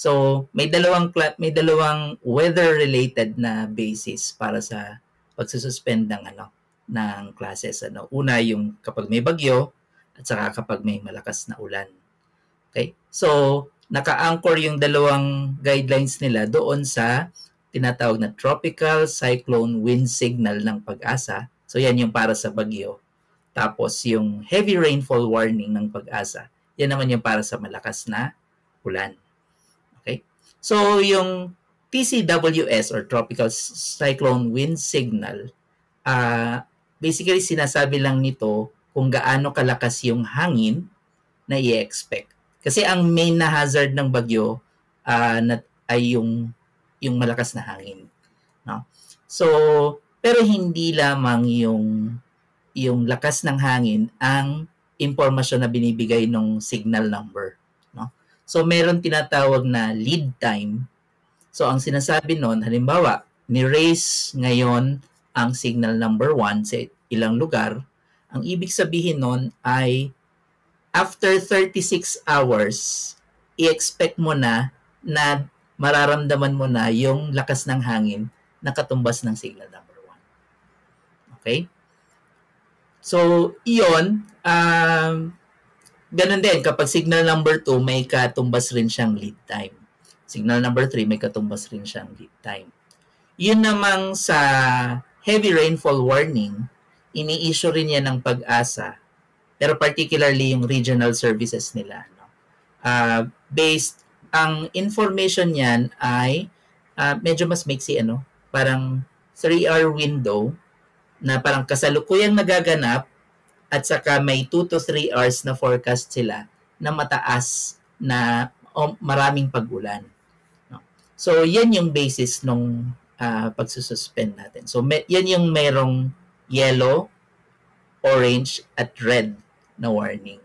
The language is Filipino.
So may dalawang weather related na basis para sa pagsususpend ng classes Una yung kapag may bagyo at saka kapag may malakas na ulan. Okay? So naka-anchor yung dalawang guidelines nila doon sa tinatawag na tropical cyclone wind signal ng PAG-ASA. So yan yung para sa bagyo. Tapos yung heavy rainfall warning ng PAG-ASA, yan naman yung para sa malakas na ulan. Okay? So yung TCWS or Tropical Cyclone Wind Signal, basically sinasabi lang nito kung gaano kalakas yung hangin na i-expect. Kasi ang main na hazard ng bagyo ay yung malakas na hangin. No? So, pero hindi lamang yung lakas ng hangin ang impormasyon na binibigay ng signal number. No? So, meron tinatawag na lead time. So, ang sinasabi nun, halimbawa, ni-raise ngayon ang signal number 1 sa ilang lugar. Ang ibig sabihin nun ay after 36 hours, i-expect mo na mararamdaman mo na yung lakas ng hangin na katumbas ng signal number 1. Okay? So, iyon, ganun din, kapag signal number 2, may katumbas rin siyang lead time. Signal number 3, may katumbas rin siyang lead time. Yun namang sa heavy rainfall warning, ini-issue rin yan ng PAG-ASA, pero particularly yung regional services nila. No? Based, ang information niyan ay medyo mas maiksi, parang 3-hour window na parang kasalukuyang nagaganap at saka may 2 to 3 hours na forecast sila na mataas na maraming pag-ulan. No? So, yan yung basis nung pagsususpend natin. So, yan yung merong yellow, orange, at red na warning.